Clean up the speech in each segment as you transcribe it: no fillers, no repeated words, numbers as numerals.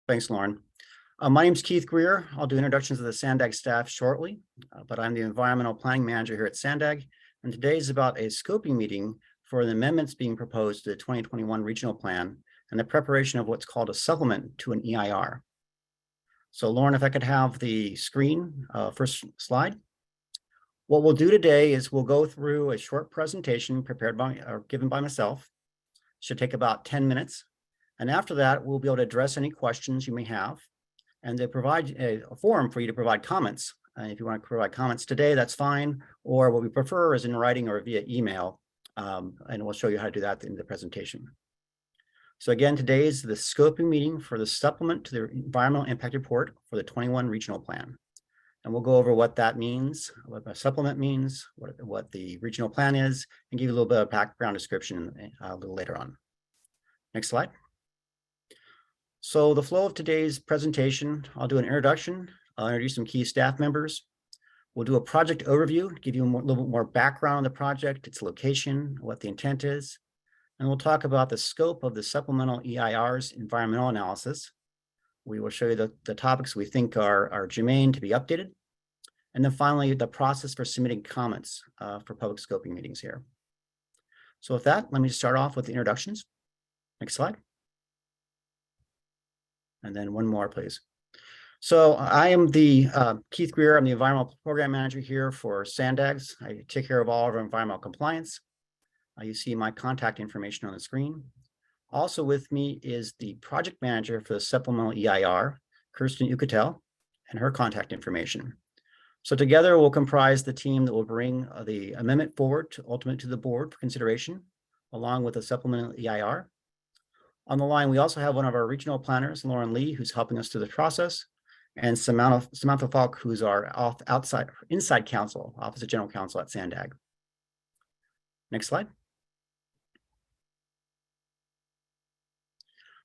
Thanks, Lauren. My name is Keith Greer. I'll do introductions of the SANDAG staff shortly, but I'm the environmental planning manager here at SANDAG, and today is about a scoping meeting for the amendments being proposed to the 2021 regional plan and the preparation of what's called a supplement to an EIR. So Lauren, if I could have the screen, first slide. What we'll do today is we'll go through a short presentation prepared by or given by myself. Should take about 10 minutes. And after that, we'll be able to address any questions you may have. And they provide a forum for you to provide comments. If you want to provide comments today, that's fine. Or what we prefer is in writing or via email. And we'll show you how to do that in the presentation. So again, today is the scoping meeting for the supplement to the environmental impact report for the 21 regional plan. And we'll go over what that means, what a supplement means, what the regional plan is, and give you a little bit of background description a little later on. Next slide. So the flow of today's presentation, I'll do an introduction. I'll introduce some key staff members. We'll do a project overview to give you a little bit more background on the project, its location, what the intent is. And we'll talk about the scope of the supplemental EIR's environmental analysis. We will show you the topics we think are germane to be updated. And then finally, the process for submitting comments for public scoping meetings here. So with that, let me start off with the introductions. Next slide. And then one more, please. So I am the Keith Greer. I'm the environmental program manager here for SANDAGs. I take care of all of our environmental compliance. You see my contact information on the screen. Also with me is the project manager for the supplemental EIR, Kirsten Ukatel, and her contact information. So together we'll comprise the team that will bring the amendment forward ultimately to the board for consideration, along with the supplemental EIR. On the line, we also have one of our regional planners, Lauren Lee, who's helping us through the process, and Samantha Falk, who's our inside counsel, Office of General Counsel at SANDAG. Next slide.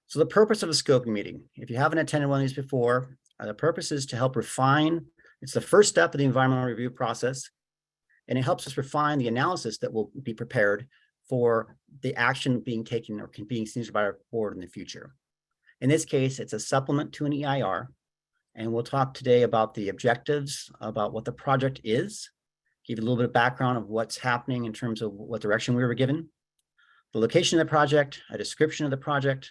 So the purpose of the scoping meeting, if you haven't attended one of these before, the purpose is to help refine. It's the first step of the environmental review process, and it helps us refine the analysis that will be prepared for the action being taken or being seen by our board in the future. In this case, it's a supplement to an EIR, and we'll talk today about the objectives, about what the project is, give you a little bit of background of what's happening in terms of what direction we were given, the location of the project, a description of the project,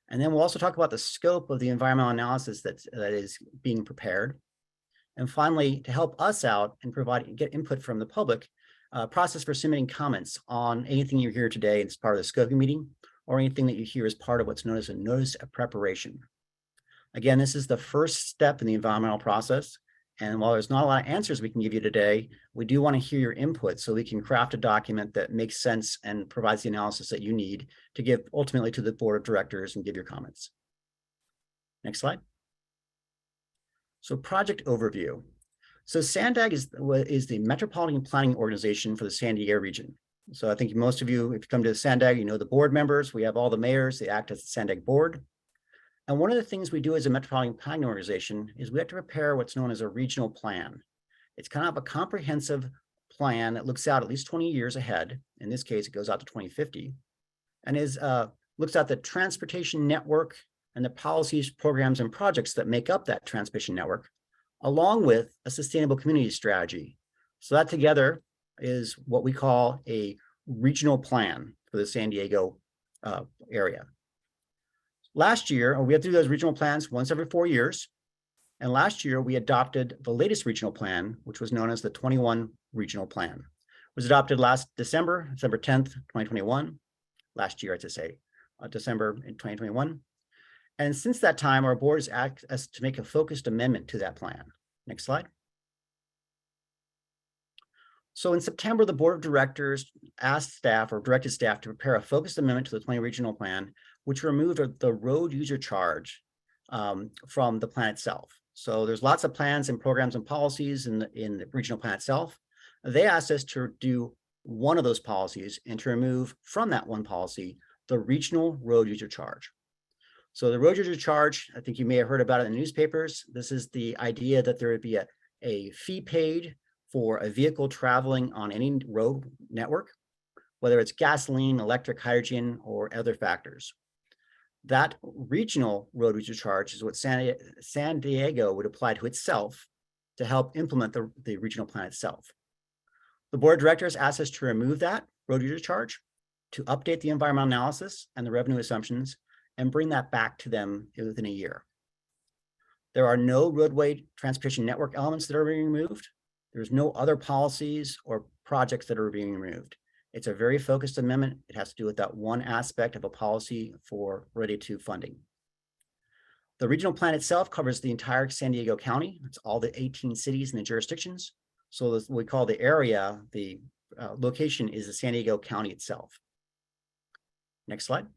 and then we'll also talk about the scope of the environmental analysis that is being prepared. And finally, to help us out and get input from the public, process for submitting comments on anything you hear today as part of the scoping meeting, or anything that you hear as part of what's known as a notice of preparation. Again, this is the first step in the environmental process. And while there's not a lot of answers we can give you today, we do want to hear your input so we can craft a document that makes sense and provides the analysis that you need to give ultimately to the board of directors and give your comments. Next slide. So project overview. So SANDAG is the Metropolitan Planning Organization for the San Diego region. So I think most of you, if you come to the SANDAG, you know the board members. We have all the mayors, they act as the SANDAG board. And one of the things we do as a Metropolitan Planning Organization is we have to prepare what's known as a regional plan. It's kind of a comprehensive plan that looks out at least 20 years ahead. In this case, it goes out to 2050, and looks at the transportation network and the policies, programs, and projects that make up that transportation network, along with a sustainable community strategy. So that together is what we call a regional plan for the San Diego area. Last year, we have to do those regional plans once every 4 years. And last year, we adopted the latest regional plan, which was known as the 21 regional plan. It was adopted last December 10th, 2021. Last year, I should say, December in 2021. And since that time, our board has asked us to make a focused amendment to that plan. Next slide. So in September, the board of directors asked staff or directed staff to prepare a focused amendment to the 20 regional plan, which removed the road user charge from the plan itself. So there's lots of plans and programs and policies in the regional plan itself. They asked us to do one of those policies and to remove from that one policy the regional road user charge. So the road user charge, I think you may have heard about it in the newspapers. This is the idea that there would be a fee paid for a vehicle traveling on any road network, whether it's gasoline, electric, hydrogen, or other factors. That regional road usage charge is what San Diego would apply to itself to help implement the regional plan itself. The board of directors asked us to remove that road user charge, to update the environmental analysis and the revenue assumptions, and bring that back to them within a year. There are no roadway transportation network elements that are being removed. There's no other policies or projects that are being removed. It's a very focused amendment. It has to do with that one aspect of a policy for READY 2 funding. The regional plan itself covers the entire San Diego County. It's all the 18 cities and the jurisdictions. So what we call the area, the location is the San Diego County itself. Next slide.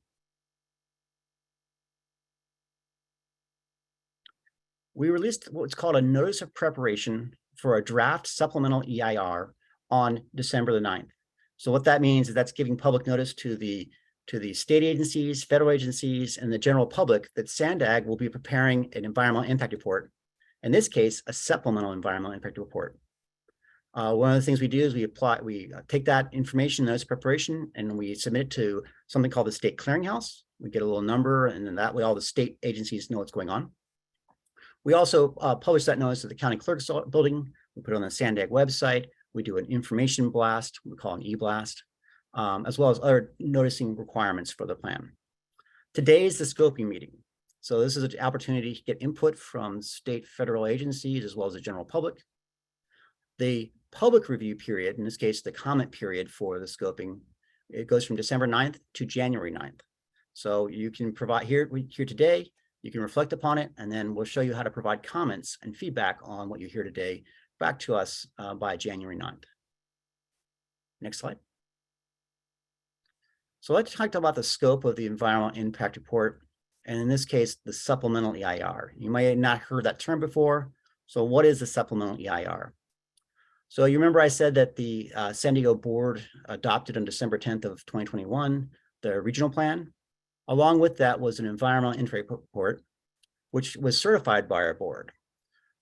We released what's called a notice of preparation for a draft supplemental EIR on December the 9th. So what that means is that's giving public notice to the state agencies, federal agencies, and the general public that SANDAG will be preparing an environmental impact report. In this case, a supplemental environmental impact report. One of the things we do is we take that information, notice of preparation, and we submit it to something called the state clearinghouse. We get a little number, and then that way all the state agencies know what's going on. We also publish that notice at the county clerk's building. We put it on the SANDAG website. We do an information blast, we call an e-blast, as well as other noticing requirements for the plan. Today is the scoping meeting. So this is an opportunity to get input from state, federal agencies, as well as the general public. The public review period, in this case, the comment period for the scoping, it goes from December 9th to January 9th. So you can provide here today, you can reflect upon it, and then we'll show you how to provide comments and feedback on what you hear today back to us by January 9th. Next slide. So let's talk about the scope of the environmental impact report, and in this case, the supplemental EIR. You may have not heard that term before. So what is the supplemental EIR? So you remember I said that the San Diego board adopted on December 10th of 2021, the regional plan. Along with that was an environmental impact report, which was certified by our board.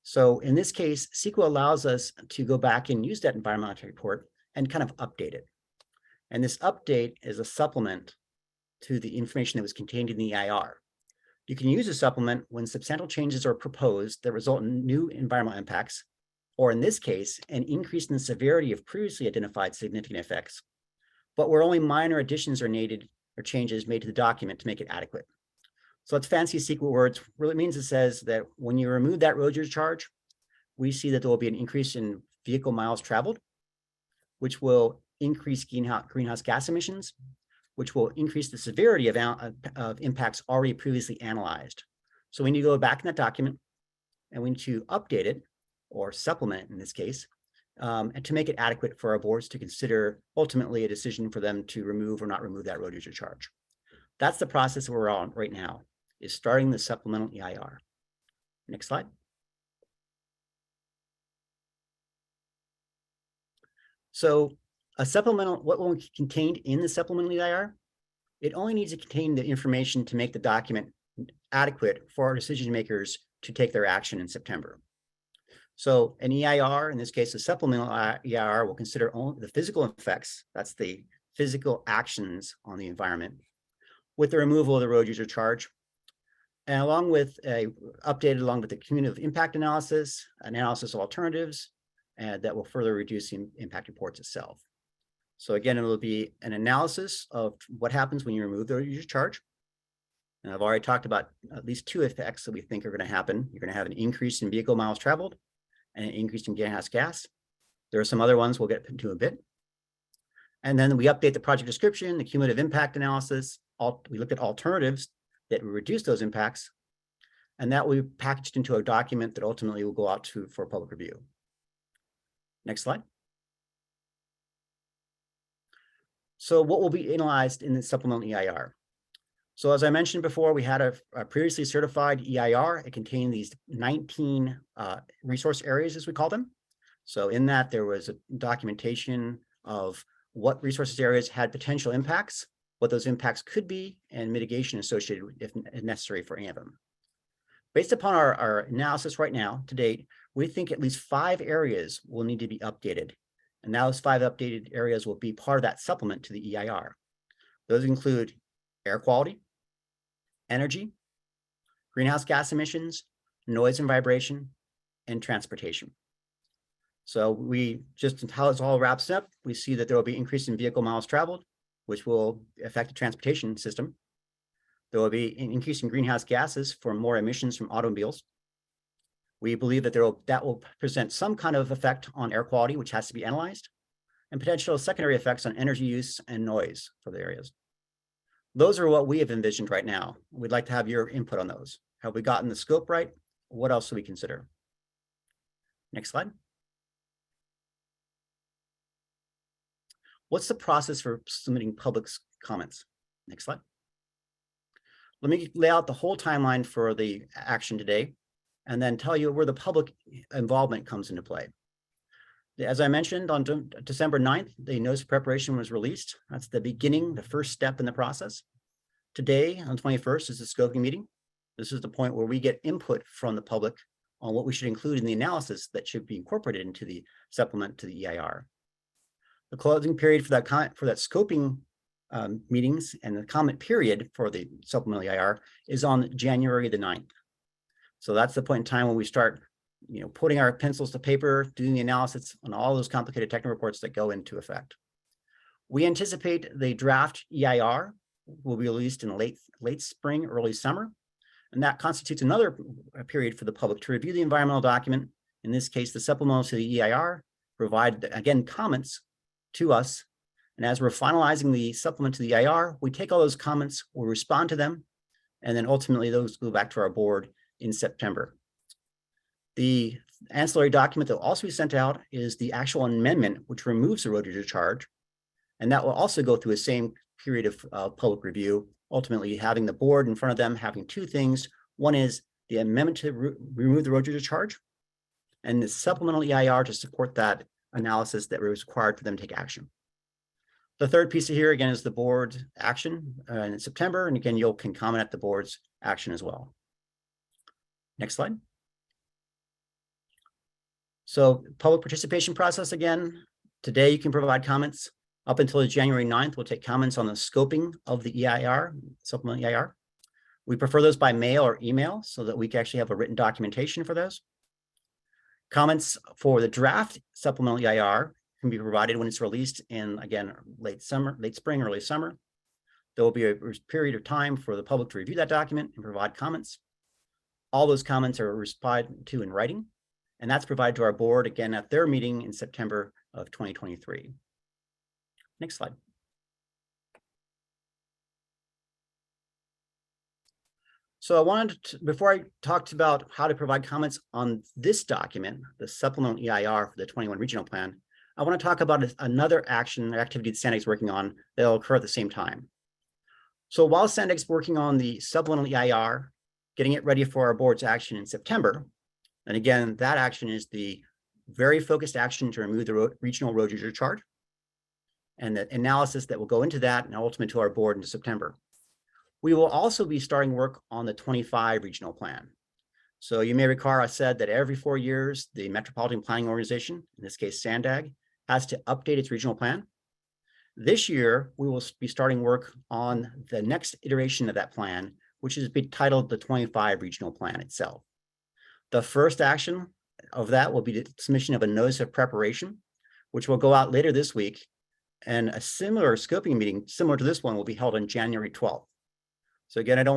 So in this case, CEQA allows us to go back and use that environmental impact report and kind of update it. And this update is a supplement to the information that was contained in the EIR. You can use a supplement when substantial changes are proposed that result in new environmental impacts, or in this case, an increase in the severity of previously identified significant effects, but where only minor additions are needed or changes made to the document to make it adequate. So it's fancy CEQA words. What it means, it says that when you remove that road use charge, we see that there will be an increase in vehicle miles traveled, which will increase greenhouse gas emissions, which will increase the severity of impacts already previously analyzed. So we need to go back in that document and we need to update it or supplement in this case, and to make it adequate for our boards to consider ultimately a decision for them to remove or not remove that road user charge. That's the process we're on right now, is starting the supplemental EIR. Next slide. So a supplemental, what will be contained in the supplemental EIR? It only needs to contain the information to make the document adequate for our decision makers to take their action in September. So an EIR, in this case, a supplemental EIR, will consider only the physical effects, that's the physical actions on the environment, with the removal of the road user charge, and along with updated along with the cumulative impact analysis of alternatives, and that will further reduce the impact reports itself. So again, it will be an analysis of what happens when you remove the road user charge. And I've already talked about at least two effects that we think are going to happen. You're going to have an increase in vehicle miles traveled and an increase in greenhouse gas. There are some other ones we'll get into a bit. And then we update the project description, the cumulative impact analysis. We look at alternatives that will reduce those impacts, and that will be packaged into a document that ultimately will go out for public review. Next slide. So what will be analyzed in the supplemental EIR? So as I mentioned before, we had a previously certified EIR. It contained these 19 resource areas, as we call them. So in that, there was a documentation of what resources areas had potential impacts, what those impacts could be, and mitigation associated with, if necessary, for any of them. Based upon our analysis right now, to date, we think at least 5 areas will need to be updated. And those 5 updated areas will be part of that supplement to the EIR. Those include air quality, energy, greenhouse gas emissions, noise and vibration, and transportation. So we just, how this all wraps up, we see that there will be increase in vehicle miles traveled, which will affect the transportation system. There will be an increase in greenhouse gases for more emissions from automobiles. We believe that that will present some kind of effect on air quality, which has to be analyzed, and potential secondary effects on energy use and noise for the areas. Those are what we have envisioned right now. We'd like to have your input on those. Have we gotten the scope right? What else should we consider? Next slide. What's the process for submitting public comments? Next slide. Let me lay out the whole timeline for the action today, and then tell you where the public involvement comes into play. As I mentioned, on December 9th, the notice of preparation was released. That's the beginning, the first step in the process. Today, on 21st, is the scoping meeting. This is the point where we get input from the public on what we should include in the analysis that should be incorporated into the supplement to the EIR. The closing period for that scoping meetings and the comment period for the supplemental EIR is on January the 9th. So that's the point in time when we start, putting our pencils to paper, doing the analysis on all those complicated technical reports that go into effect. We anticipate the draft EIR will be released in late spring, early summer, and that constitutes another period for the public to review the environmental document. In this case, the supplemental to the EIR, provide, again, comments to us. And as we're finalizing the supplement to the EIR, we take all those comments, we'll respond to them, and then ultimately those go back to our board in September. The ancillary document that will also be sent out is the actual amendment, which removes the road user charge. And that will also go through the same period of public review, ultimately having the board in front of them having two things. One is the amendment to remove the road user charge, and the supplemental EIR to support that analysis that was required for them to take action. The third piece here, again, is the board action in September. And again, you can comment at the board's action as well. Next slide. So public participation process again. Today you can provide comments. Up until January 9th, we'll take comments on the scoping of the EIR, supplemental EIR. We prefer those by mail or email so that we can actually have a written documentation for those. Comments for the draft supplemental EIR can be provided when it's released in, again, late spring, early summer. There will be a period of time for the public to review that document and provide comments. All those comments are responded to in writing, and that's provided to our board again at their meeting in September of 2023. Next slide. So I wanted to, before I talked about how to provide comments on this document, the supplemental EIR for the 21 regional plan, I want to talk about another action or activity that SANDAG is working on that will occur at the same time. So while SANDAG is working on the supplemental EIR, getting it ready for our board's action in September, and again, that action is the very focused action to remove the regional road user charge, and the analysis that will go into that and ultimately to our board in September. We will also be starting work on the 25 regional plan. So you may recall I said that every 4 years, the Metropolitan Planning Organization, in this case SANDAG, has to update its regional plan. This year, we will be starting work on the next iteration of that plan, which is titled the 25 regional plan itself. The first action of that will be the submission of a notice of preparation, which will go out later this week. And a similar scoping meeting, similar to this one, will be held on January 12th. So again, I don't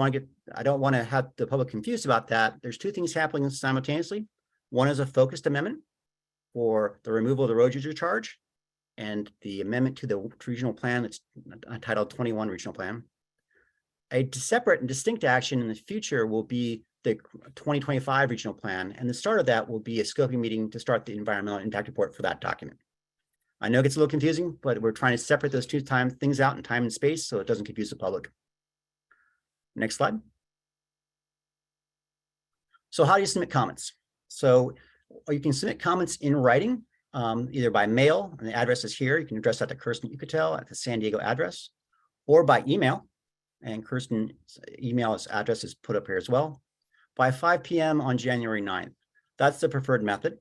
want to have the public confused about that. There's two things happening simultaneously. One is a focused amendment for the removal of the road user charge, and the amendment to the regional plan that's titled 21 regional plan. A separate and distinct action in the future will be the 2025 regional plan, and the start of that will be a scoping meeting to start the environmental impact report for that document. I know it gets a little confusing, but we're trying to separate those two things out in time and space so it doesn't confuse the public. Next slide. So how do you submit comments? So you can submit comments in writing, either by mail, and the address is here. You can address that to Kirsten Ucatel at the San Diego address, or by email, and Kirsten's email address is put up here as well, by 5 p.m. on January 9th. That's the preferred method.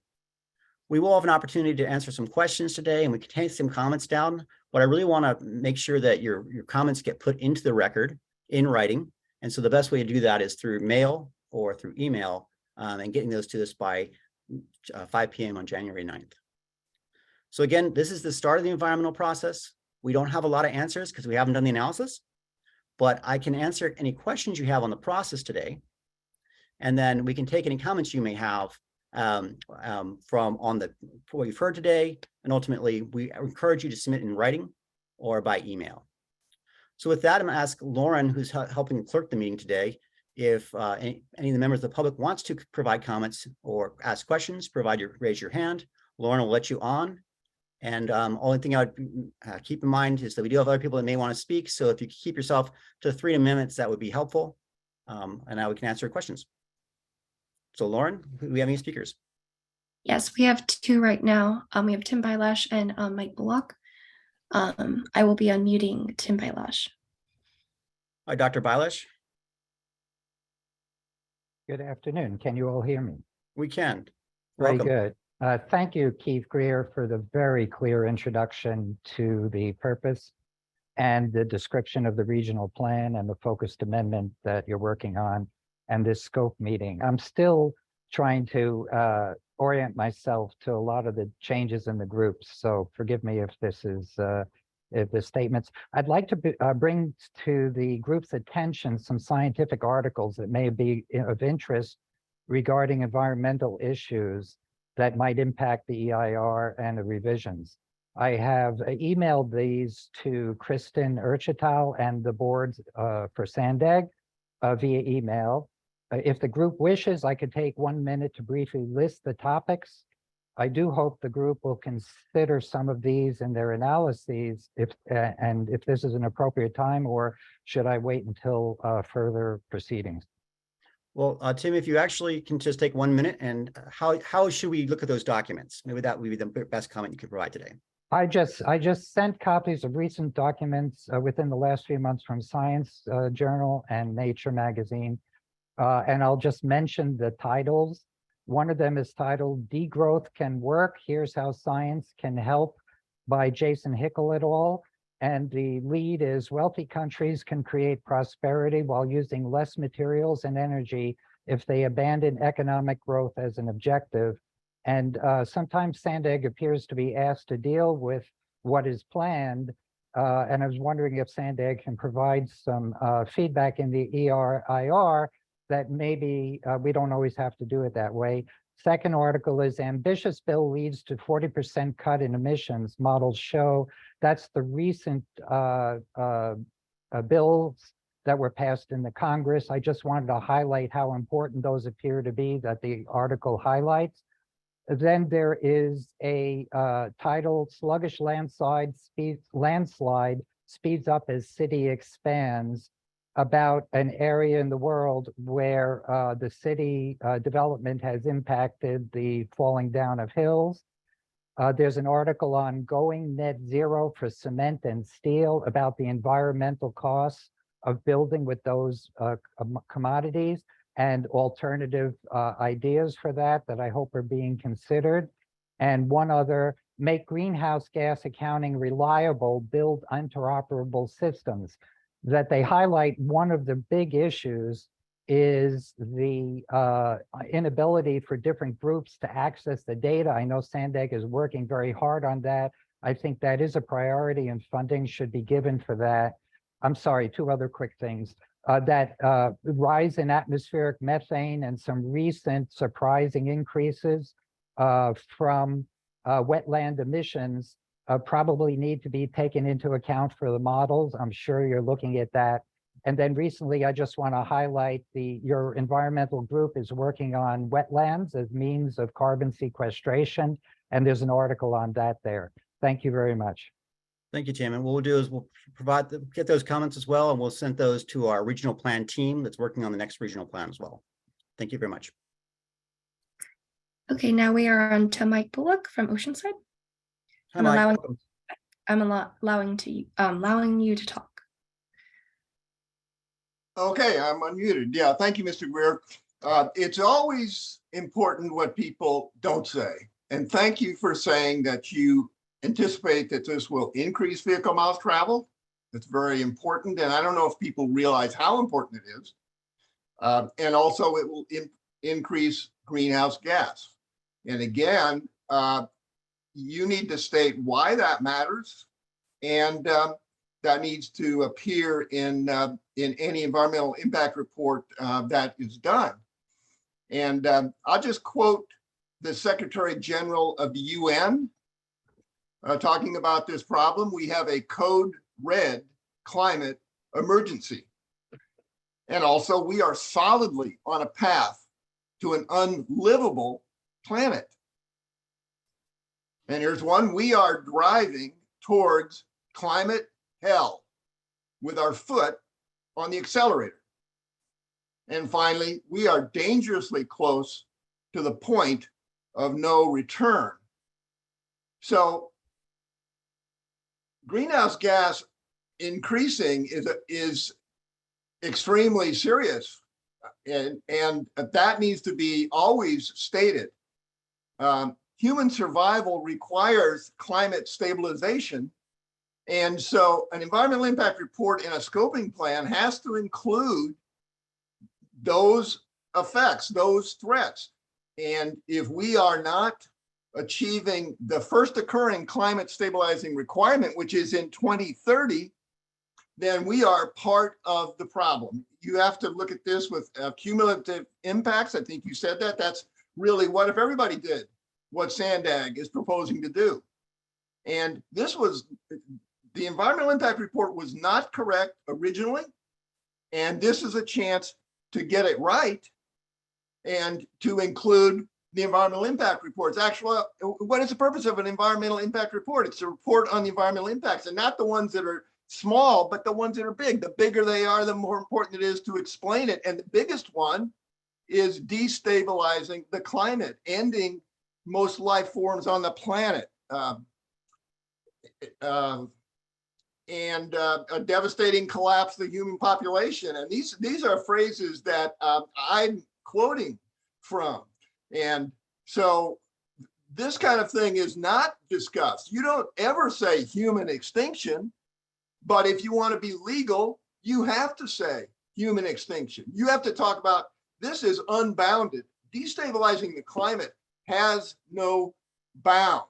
We will have an opportunity to answer some questions today, and we can take some comments down, but I really want to make sure that your comments get put into the record in writing, And so the best way to do that is through mail or through email, and getting those to us by 5 p.m. on January 9th. So again, this is the start of the environmental process. We don't have a lot of answers because we haven't done the analysis, but I can answer any questions you have on the process today. And then we can take any comments you may have from what you've heard today. And ultimately, we encourage you to submit in writing or by email. So with that, I'm going to ask Lauren, who's helping clerk the meeting today, if any of the members of the public wants to provide comments or ask questions, raise your hand. Lauren will let you on. And only thing I would keep in mind is that we do have other people that may want to speak. So if you keep yourself to 3 minutes, that would be helpful. And now we can answer questions. So Lauren, do we have any speakers? Yes, we have 2 right now. We have Tim Bylash and Mike Bullock. I will be unmuting Tim Bylash. Hi, Dr. Bylash. Good afternoon. Can you all hear me? We can. Very Welcome. good. Thank you, Keith Greer, for the very clear introduction to the purpose and the description of the regional plan and the focused amendment that you're working on and this scope meeting. I'm still trying to orient myself to a lot of the changes in the groups, so forgive me if this is if the statements. I'd like to bring to the group's attention some scientific articles that may be of interest regarding environmental issues that might impact the EIR and the revisions. I have emailed these to Kristen Urchital and the board for Sandag via email. If the group wishes, I could take 1 minute to briefly list the topics. I do hope the group will consider some of these in their analyses and if this is an appropriate time, or should I wait until further proceedings? Well, Tim, if you actually can just take 1 minute, and how should we look at those documents? Maybe that would be the best comment you could provide today. I just sent copies of recent documents within the last few months from Science Journal and Nature magazine. And I'll just mention the titles. One of them is titled Degrowth Can Work. Here's How Science Can Help by Jason Hickel et al. And the lead is Wealthy Countries Can Create Prosperity While Using Less Materials and Energy If They Abandon Economic Growth as an Objective. And sometimes Sandag appears to be asked to deal with what is planned. And I was wondering if Sandag can provide some feedback in the ERIR that maybe we don't always have to do it that way. Second article is Ambitious Bill Leads to 40% Cut in Emissions. Models show. That's the recent bills that were passed in the Congress. I just wanted to highlight how important those appear to be that the article highlights. Then there is a title, Sluggish Landslide Speeds Up as City Expands, about an area in the world where the city development has impacted the falling down of hills. There's an article on Going Net Zero for Cement and Steel about the environmental costs of building with those commodities and alternative ideas for that I hope are being considered. And one other, Make Greenhouse Gas Accounting Reliable, Build Interoperable Systems. That they highlight one of the big issues is the inability for different groups to access the data. I know Sandag is working very hard on that. I think that is a priority and funding should be given for that. I'm sorry, 2 other quick things. That rise in atmospheric methane and some recent surprising increases from wetland emissions probably need to be taken into account for the models. I'm sure you're looking at that. And then recently, I just want to highlight your environmental group is working on wetlands as means of carbon sequestration. And there's an article on that there. Thank you very much. Thank you, Tim. And what we'll do is we'll get those comments as well, and we'll send those to our regional plan team that's working on the next regional plan as well. Thank you very much. Okay, now we are on to Mike Bullock from Oceanside. Hi, Mike. I'm allowing you to talk. Okay, I'm unmuted. Yeah, thank you, Mr. Greer. It's always important what people don't say. And thank you for saying that you anticipate that this will increase vehicle miles traveled. It's very important, and I don't know if people realize how important it is. And also it will increase greenhouse gas. And again, you need to state why that matters, and that needs to appear in any environmental impact report that is done. And I'll just quote the Secretary General of the UN talking about this problem. We have a code red climate emergency. And also, we are solidly on a path to an unlivable planet. And here's one: we are driving towards climate hell with our foot on the accelerator. And finally, we are dangerously close to the point of no return. So greenhouse gas increasing is extremely serious, and that needs to be always stated. Human survival requires climate stabilization, and so an environmental impact report and a scoping plan has to include those effects, those threats. And if we are not achieving the first occurring climate stabilizing requirement, which is in 2030, then we are part of the problem. You have to look at this with cumulative impacts. I think you said that. That's really what if everybody did what Sandag is proposing to do. And this was, the environmental impact report was not correct originally. And this is a chance to get it right and to include the environmental impact reports. Actually, what is the purpose of an environmental impact report? It's to report on the environmental impacts, and not the ones that are small, but the ones that are big. The bigger they are, the more important it is to explain it. And the biggest one is destabilizing the climate, ending most life forms on the planet, and a devastating collapse of the human population. And these are phrases that I'm quoting from. And so this kind of thing is not discussed. You don't ever say human extinction, but if you want to be legal, you have to say human extinction. You have to talk about this is unbounded. Destabilizing the climate has no bound.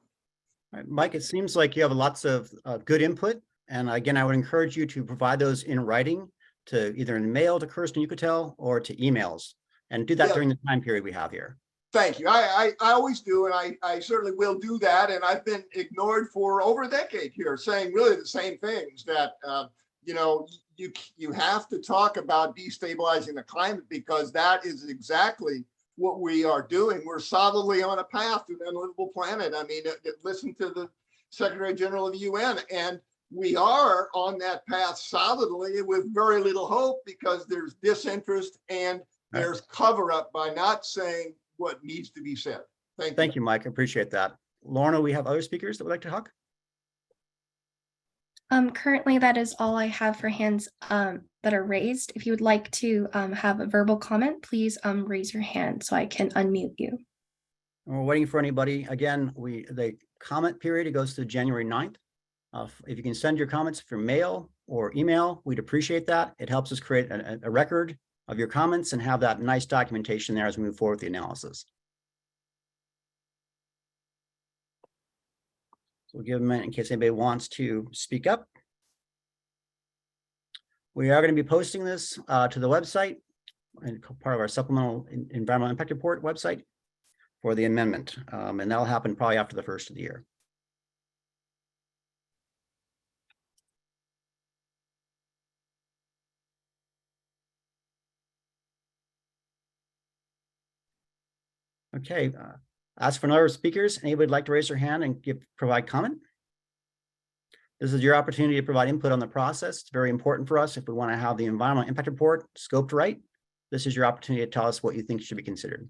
All right, Mike, it seems like you have lots of good input. And again, I would encourage you to provide those in writing to either in mail to Kirsten Yucatel or to emails, and do that during the time period we have here. Thank you. I always do, and I certainly will do that. And I've been ignored for over a decade here, saying really the same things, that you know, you have to talk about destabilizing the climate, because that is exactly what we are doing. We're solidly on a path to an unlivable planet. I mean, listen to the Secretary General of the UN, and we are on that path solidly with very little hope, because there's disinterest and there's cover up by not saying what needs to be said. Thank you, Mike. I appreciate that. Lorna, we have other speakers that would like to talk. Currently, that is all I have for hands that are raised. If you would like to have a verbal comment, please raise your hand so I can unmute you. We're waiting for anybody. Again, the comment period, it goes to January 9th. If you can send your comments through mail or email, we'd appreciate that. It helps us create a record of your comments and have that nice documentation there as we move forward with the analysis. So we'll give a minute in case anybody wants to speak up. We are going to be posting this to the website and part of our supplemental environmental impact report website for the amendment. And that'll happen probably after the first of the year. Okay, ask for other speakers. Anybody would like to raise their hand and provide comment? This is your opportunity to provide input on the process. It's very important for us if we want to have the environmental impact report scoped right. This is your opportunity to tell us what you think should be considered.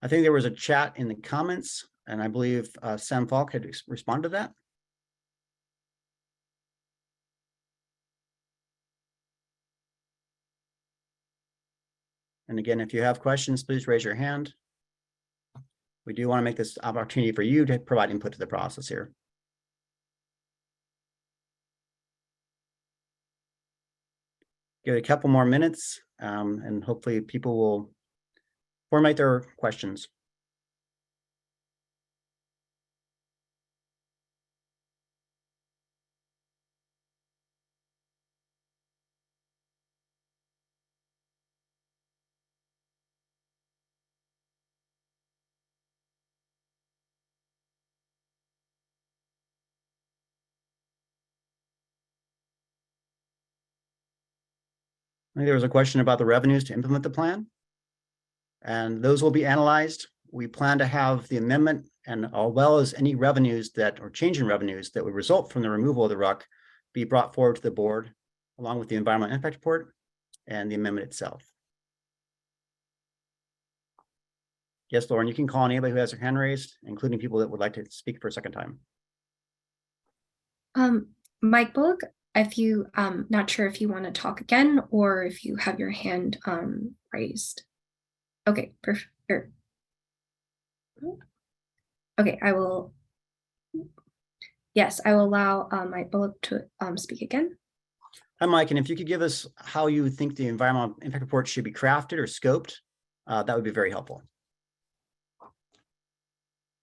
I think there was a chat in the comments, and I believe Sam Falk had responded to that. And again, if you have questions, please raise your hand. We do want to make this opportunity for you to provide input to the process here. Give it a couple more minutes, and hopefully people will formulate their questions. I think there was a question about the revenues to implement the plan, and those will be analyzed. We plan to have the amendment and as well as any revenues that or change in revenues that would result from the removal of the RUC be brought forward to the board along with the environmental impact report and the amendment itself. Yes, Lauren, you can call on anybody who has their hand raised, including people that would like to speak for a second time. Mike Bullock, if you not sure if you want to talk again or if you have your hand raised. Okay, perfect. Okay, I will. Yes, I will allow Mike Bullock to speak again. Hi, Mike, and if you could give us how you think the environmental impact report should be crafted or scoped, that would be very helpful.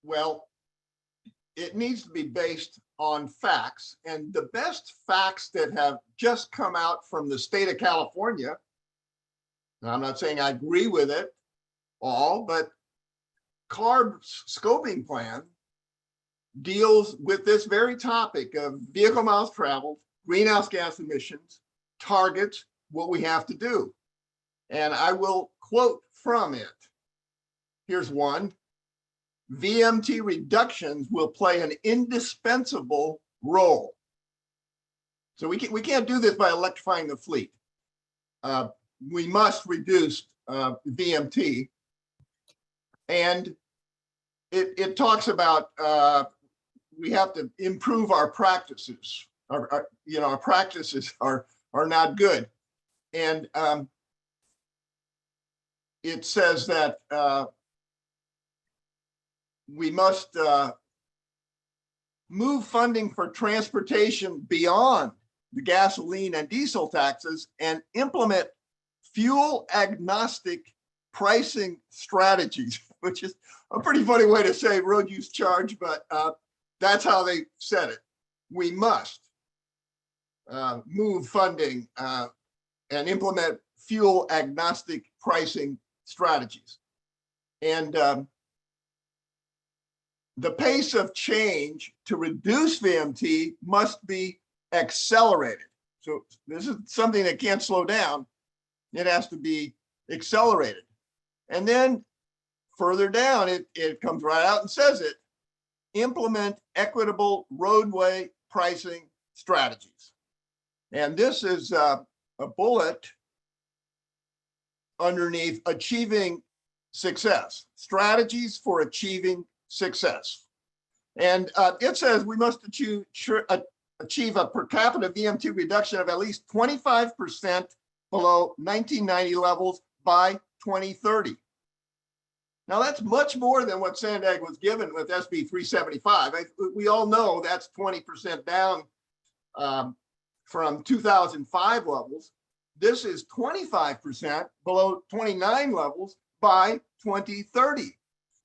Well, it needs to be based on facts, and the best facts that have just come out from the state of California, and I'm not saying I agree with it all, but CARB's scoping plan deals with this very topic of vehicle miles traveled, greenhouse gas emissions, targets, what we have to do. And I will quote from it. Here's one. VMT reductions will play an indispensable role. So we can't do this by electrifying the fleet. We must reduce VMT. And it talks about we have to improve our practices. Our practices are not good. And it says that we must move funding for transportation beyond the gasoline and diesel taxes and implement fuel agnostic pricing strategies, which is a pretty funny way to say road use charge, but that's how they said it. We must move funding and implement fuel agnostic pricing strategies. And the pace of change to reduce VMT must be accelerated. So this is something that can't slow down. It has to be accelerated. And then further down, it comes right out and says it, implement equitable roadway pricing strategies. And this is a bullet underneath achieving success, strategies for achieving success. And it says we must achieve a per capita VMT reduction of at least 25% below 1990 levels by 2030. Now that's much more than what Sandag was given with SB 375. We all know that's 20% down from 2005 levels. This is 25% below 29 levels by 2030.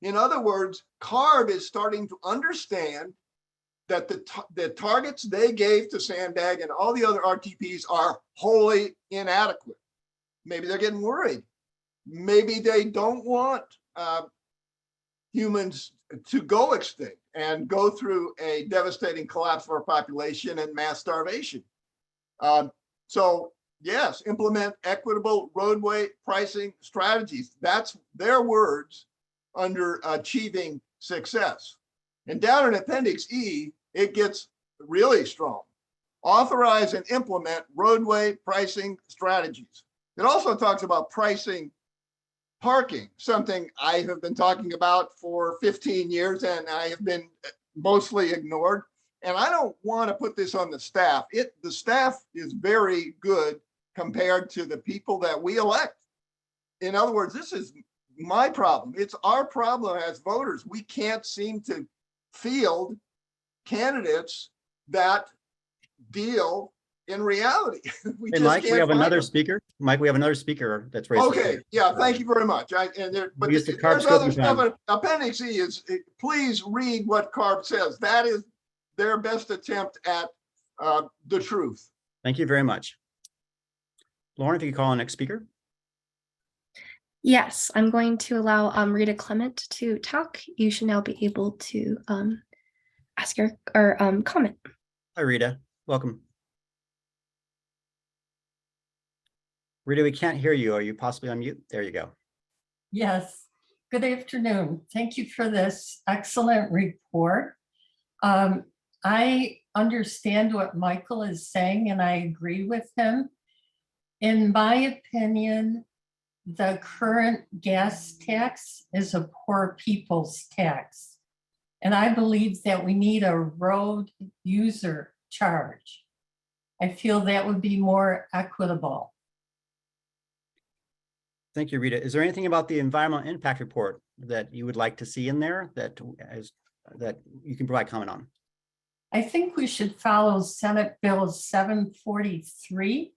In other words, CARB is starting to understand that the targets they gave to Sandag and all the other RTPs are wholly inadequate. Maybe they're getting worried. Maybe they don't want humans to go extinct and go through a devastating collapse of our population and mass starvation. So yes, implement equitable roadway pricing strategies. That's their words under achieving success. And down in Appendix E, it gets really strong. Authorize and implement roadway pricing strategies. It also talks about pricing parking, something I have been talking about for 15 years and I have been mostly ignored. And I don't want to put this on the staff. The staff is very good compared to the people that we elect. In other words, this is my problem. It's our problem as voters. We can't seem to field candidates that deal in reality. Hey, Mike, we have another speaker. Mike, we have another speaker that's raised. Okay, yeah, thank you very much. But Use the there's CARB other scoping stuff. time. Appendix E is, please read what CARB says. That is their best attempt at the truth. Thank you very much. Lauren, if you could call on next speaker. Yes, I'm going to allow Rita Clement to talk. You should now be able to ask your or comment. Hi, Rita. Welcome. Rita, we can't hear you. Are you possibly on mute? There you go. Yes. Good afternoon. Thank you for this excellent report. I understand what Michael is saying, and I agree with him. In my opinion, the current gas tax is a poor people's tax. And I believe that we need a road user charge. I feel that would be more equitable. Thank you, Rita. Is there anything about the environmental impact report that you would like to see in there that you can provide comment on? I think we should follow Senate Bill 743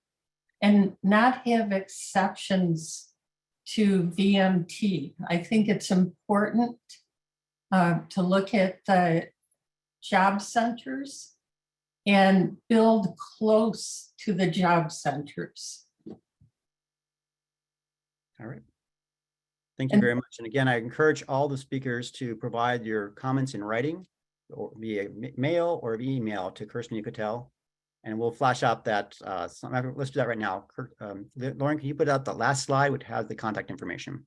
and not have exceptions to VMT. I think it's important to look at the job centers and build close to the job centers. All right. Thank you very much. And again, I encourage all the speakers to provide your comments in writing or via mail or via email to Kirsten Yucatel. And we'll flash out that, let's do that right now. Lauren, can you put out the last slide, which has the contact information?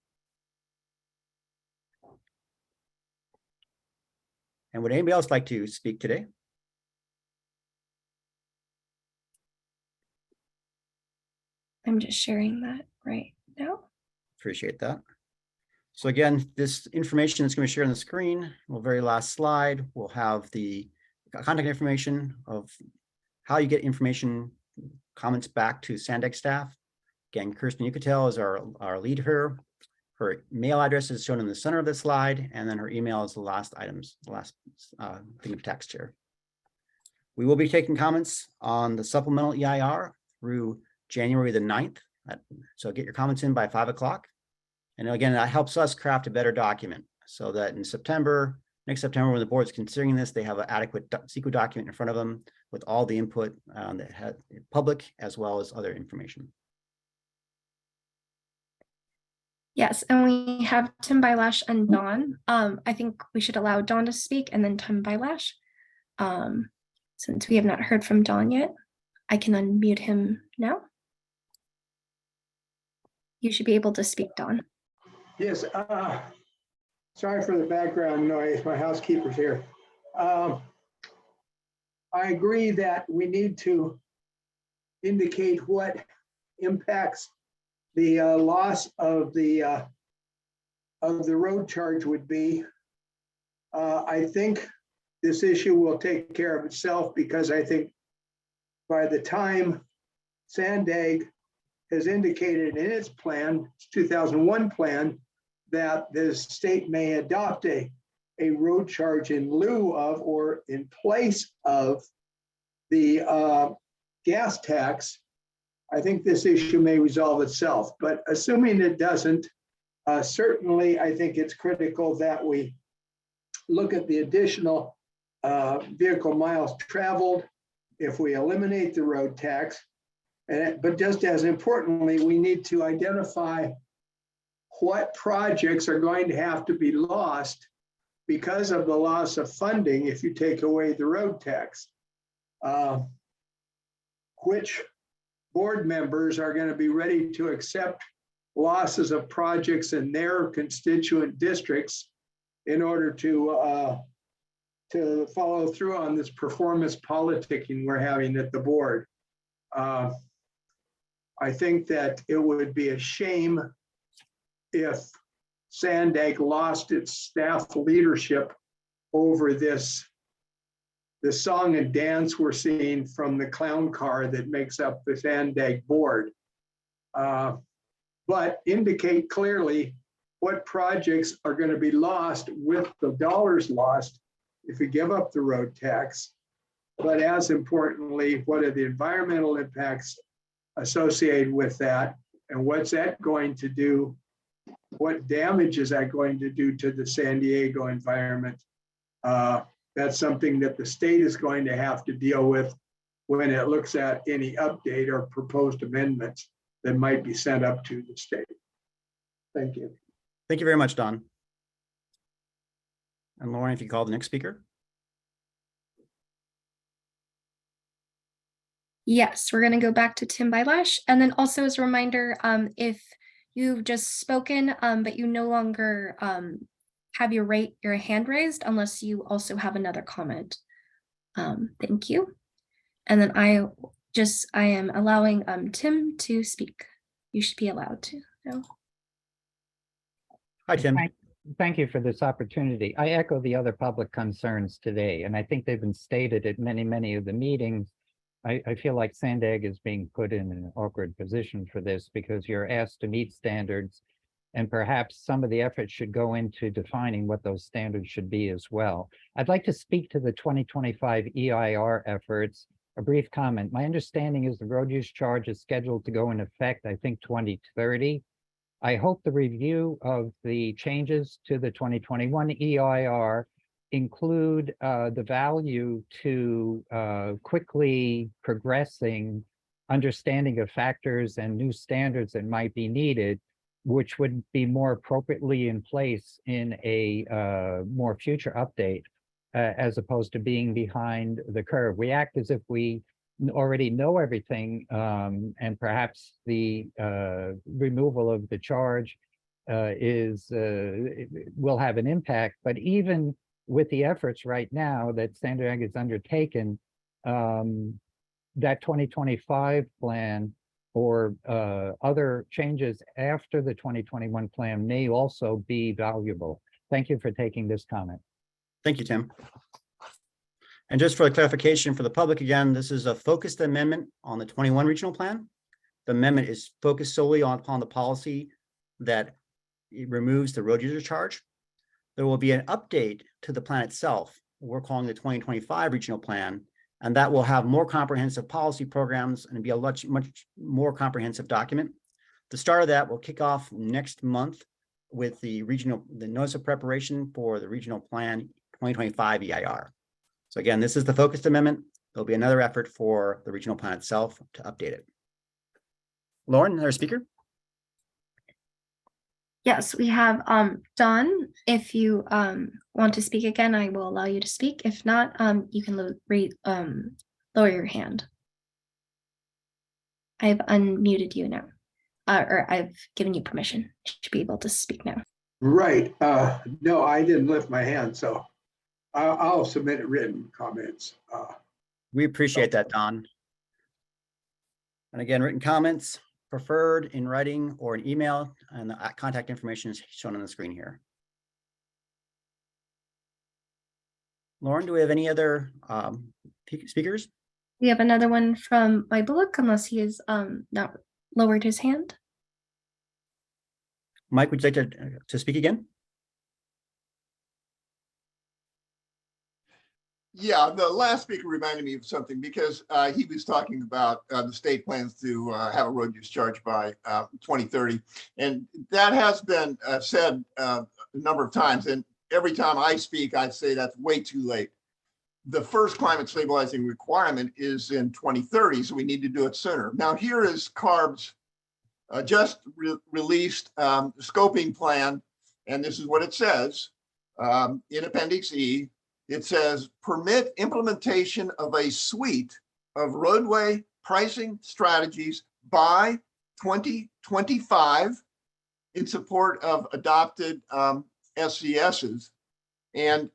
And would anybody else like to speak today? I'm just sharing that right now. Appreciate that. So again, this information is going to be shared on the screen. Well, very last slide, we'll have the contact information of how you get information, comments back to Sandex staff. Again, Kirsten Yucatel is our lead here. Her mail address is shown in the center of the slide, and then her email is the last thing of text here. We will be taking comments on the supplemental EIR through January the 9th. So get your comments in by 5 o'clock. And again, that helps us craft a better document so that in September, next September, when the board is considering this, they have an adequate SQL document in front of them with all the input that had public as well as other information. Yes, and we have Tim Bylash and Dawn. I think we should allow Dawn to speak and then Tim Bylash. Since we have not heard from Dawn yet, I can unmute him now. You should be able to speak, Dawn. Yes, sorry for the background noise. My housekeeper's here. I agree that we need to indicate what impacts the loss of the road charge would be. I think this issue will take care of itself because I think by the time Sandag has indicated in its plan, its 2001 plan, that the state may adopt a road charge in lieu of or in place of the gas tax. I think this issue may resolve itself, but assuming it doesn't, certainly I think it's critical that we look at the additional vehicle miles traveled if we eliminate the road tax. But just as importantly, we need to identify what projects are going to have to be lost because of the loss of funding if you take away the road tax. Which board members are going to be ready to accept losses of projects in their constituent districts in order to follow through on this performance politicking we're having at the board. I think that it would be a shame if Sandag lost its staff leadership over this, the song and dance we're seeing from the clown car that makes up the Sandag board. But indicate clearly what projects are going to be lost with the dollars lost if we give up the road tax. But as importantly, what are the environmental impacts associated with that? And what's that going to do? What damage is that going to do to the San Diego environment? That's something that the state is going to have to deal with when it looks at any update or proposed amendments that might be sent up to the state. Thank you. Thank you very much, Don. And Lauren, if you call the next speaker. Yes, we're going to go back to Tim Bylash. And then also as a reminder, if you've just spoken, but you no longer have your hand raised unless you also have another comment. Thank you. And then I am allowing Tim to speak. You should be allowed to. No. Hi, Tim. Thank you for this opportunity. I echo the other public concerns today, and I think they've been stated at many of the meetings. I feel like Sandag is being put in an awkward position for this because you're asked to meet standards, and perhaps some of the effort should go into defining what those standards should be as well. I'd like to speak to the 2025 EIR efforts. A brief comment. My understanding is the road use charge is scheduled to go in effect, I think, 2030. I hope the review of the changes to the 2021 EIR include the value to quickly progressing understanding of factors and new standards that might be needed, which would be more appropriately in place in a more future update, as opposed to being behind the curve. We act as if we already know everything, and perhaps the removal of the charge will have an impact. But even with the efforts right now that Sandag has undertaken, that 2025 plan or other changes after the 2021 plan may also be valuable. Thank you for taking this comment. Thank you, Tim. And just for the clarification for the public, again, this is a focused amendment on the 21 regional plan. The amendment is focused solely upon the policy that it removes the road user charge. There will be an update to the plan itself. We're calling the 2025 regional plan, and that will have more comprehensive policy programs and be a much more comprehensive document. The start of that will kick off next month with the notice of preparation for the regional plan 2025 EIR. So again, this is the focused amendment. There'll be another effort for the regional plan itself to update it. Lauren, our speaker. Yes, we have Don. If you want to speak again, I will allow you to speak. If not, you can lower your hand. I've unmuted you now, or I've given you permission to be able to speak now. Right. No, I didn't lift my hand, so I'll submit written comments. We appreciate that, Don. And again, written comments preferred in writing or an email, and the contact information is shown on the screen here. Lauren, do we have any other speakers? We have another one from Bullock, unless he has not lowered his hand. Mike, would you like to speak again? Yeah, the last speaker reminded me of something because he was talking about the state plans to have a road use charge by 2030. And that has been said a number of times. And every time I speak, I say that's way too late. The first climate stabilizing requirement is in 2030, so we need to do it sooner. Now, here is CARB's just released scoping plan, and this is what it says in Appendix E. It says, permit implementation of a suite of roadway pricing strategies by 2025 in support of adopted SCSs. And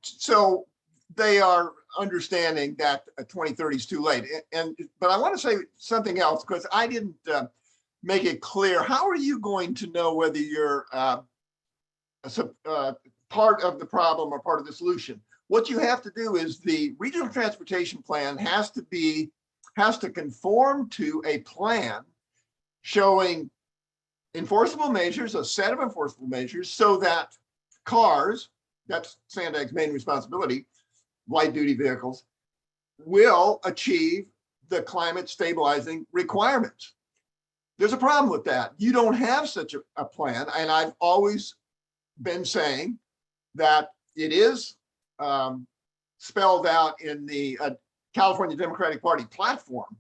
so they are understanding that 2030 is too late. But I want to say something else, because I didn't make it clear, how are you going to know whether you're part of the problem or part of the solution? What you have to do is the regional transportation plan has to conform to a plan showing enforceable measures, a set of enforceable measures, so that cars, that's Sandag's main responsibility, light duty vehicles, will achieve the climate stabilizing requirements. There's a problem with that. You don't have such a plan. And I've always been saying that it is spelled out in the California Democratic Party platform.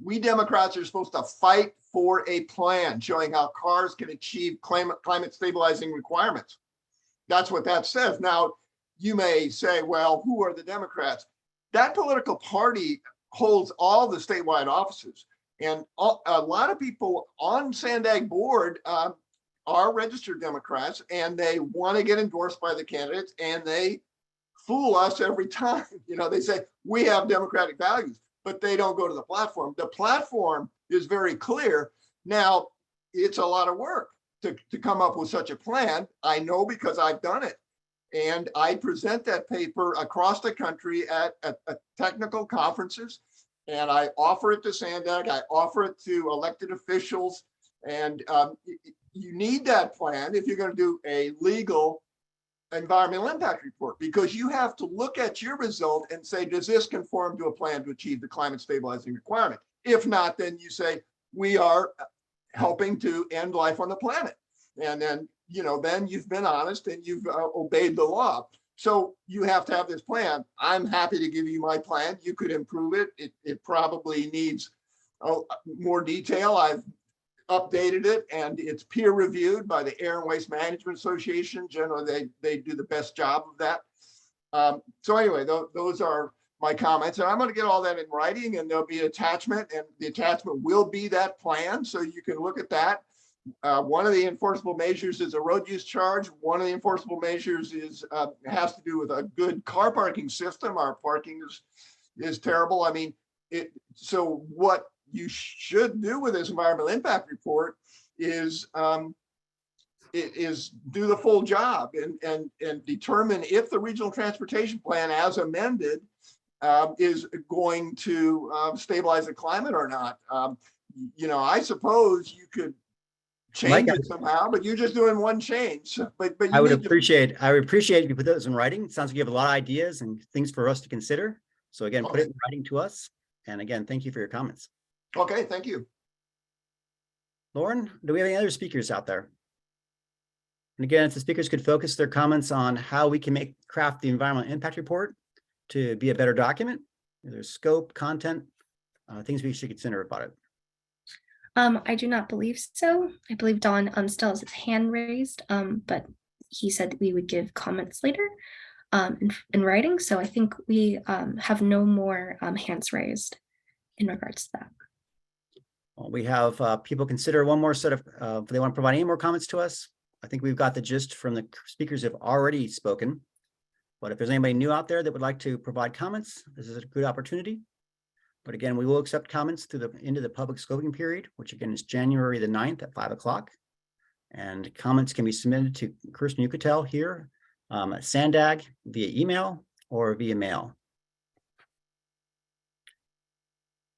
We Democrats are supposed to fight for a plan showing how cars can achieve climate stabilizing requirements. That's what that says. Now, you may say, well, who are the Democrats? That political party holds all the statewide offices. And a lot of people on Sandag board are registered Democrats, and they want to get endorsed by the candidates, and they fool us every time. You know, they say, we have democratic values, but they don't go to the platform. The platform is very clear. Now, it's a lot of work to come up with such a plan. I know because I've done it. And I present that paper across the country at technical conferences. And I offer it to Sandag, I offer it to elected officials. And you need that plan if you're going to do a legal environmental impact report, because you have to look at your result and say, does this conform to a plan to achieve the climate stabilizing requirement? If not, then you say, we are helping to end life on the planet. And then, you know, then you've been honest and you've obeyed the law. So you have to have this plan. I'm happy to give you my plan. You could improve it. It probably needs more detail. I've updated it, and it's peer reviewed by the Air and Waste Management Association. Generally, they do the best job of that. So anyway, those are my comments, and I'm going to get all that in writing, and there'll be an attachment, and the attachment will be that plan, so you can look at that. One of the enforceable measures is a road use charge. One of the enforceable measures is has to do with a good car parking system. Our parking is terrible. I mean, so what you should do with this environmental impact report is do the full job and determine if the regional transportation plan as amended is going to stabilize the climate or not. You know, I suppose you could change it somehow, but you're just doing one change. But I would appreciate if you put those in writing. It sounds like you have a lot of ideas and things for us to consider. So again, put it in writing to us. And again, thank you for your comments. Okay, thank you. Lauren, do we have any other speakers out there? And again, if the speakers could focus their comments on how we can craft the environmental impact report to be a better document, there's scope, content, things we should consider about it. I do not believe so. I believe Don still has his hand raised, but he said that we would give comments later in writing. So I think we have no more hands raised in regards to that. Well, we have people consider one more set of, if they want to provide any more comments to us. I think we've got the gist from the speakers who have already spoken. But if there's anybody new out there that would like to provide comments, this is a good opportunity. But again, we will accept comments through the into the public scoping period, which again is January the 9th at 5 o'clock. And comments can be submitted to Kirsten Yucatel here at Sandag via email or via mail.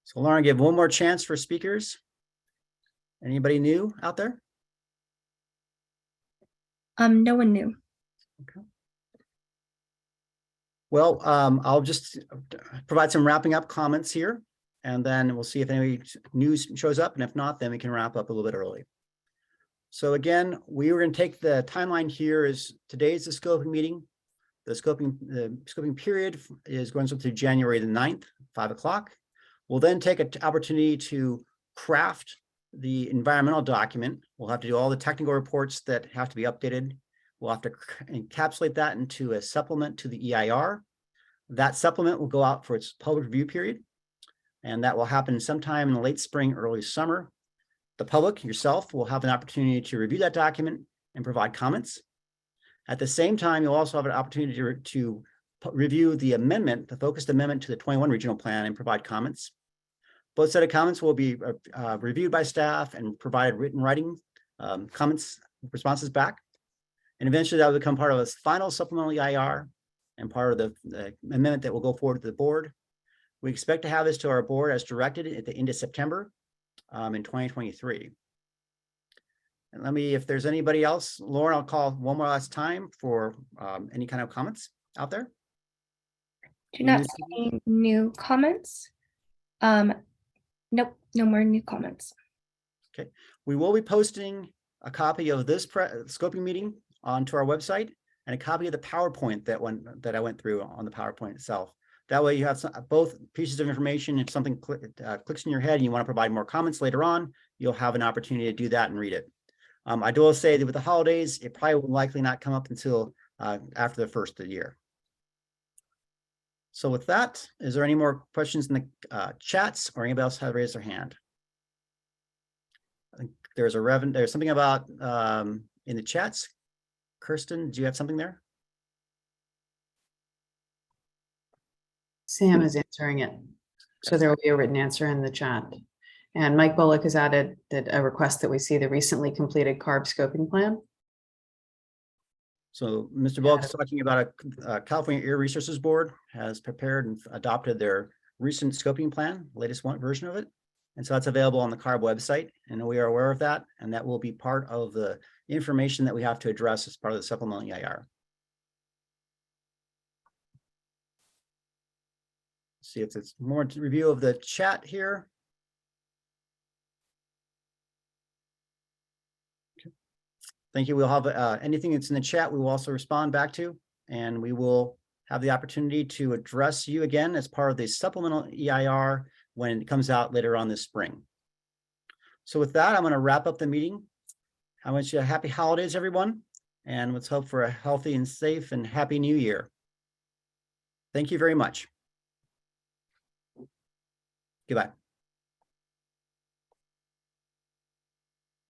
So Lauren, give one more chance for speakers. Anybody new out there? No one new. Okay. Well, I'll just provide some wrapping up comments here, and then we'll see if any news shows up. And if not, then we can wrap up a little bit early. So again, we were going to take the timeline here is today's the scoping meeting. The scoping period is going through January the 9th, 5 o'clock. We'll then take an opportunity to craft the environmental document. We'll have to do all the technical reports that have to be updated. We'll have to encapsulate that into a supplement to the EIR. That supplement will go out for its public review period, and that will happen sometime in the late spring, early summer. The public, yourself, will have an opportunity to review that document and provide comments. At the same time, you'll also have an opportunity to review the amendment, the focused amendment to the 21 regional plan, and provide comments. Both set of comments will be reviewed by staff and provide writing comments, responses back. And eventually that will become part of a final supplemental EIR and part of the amendment that will go forward to the board. We expect to have this to our board as directed at the end of September in 2023. And let me, if there's anybody else, Lauren, I'll call one more last time for any kind of comments out there. Do not see any new comments. Nope, no more new comments. Okay, we will be posting a copy of this scoping meeting onto our website and a copy of the PowerPoint that I went through on the PowerPoint itself. That way you have both pieces of information. If something clicks in your head and you want to provide more comments later on, you'll have an opportunity to do that and read it. I do will say that with the holidays, it probably will likely not come up until after the first of the year. So with that, is there any more questions in the chats or anybody else have raised their hand? I think there's something about in the chats. Kirsten, do you have something there? Sam is answering it. So there will be a written answer in the chat. And Mike Bullock has added that a request that we see the recently completed CARB scoping plan. So Mr. Bullock is talking about a California Air Resources Board has prepared and adopted their recent scoping plan, latest version of it. And so that's available on the CARB website, and we are aware of that. And that will be part of the information that we have to address as part of the supplemental EIR. See if it's more review of the chat here. Okay. Thank you. We'll have anything that's in the chat, we will also respond back to, and we will have the opportunity to address you again as part of the supplemental EIR when it comes out later on this spring. So with that, I'm going to wrap up the meeting. I wish you a happy holidays, everyone, and let's hope for a healthy and safe and happy new year. Thank you very much. Goodbye.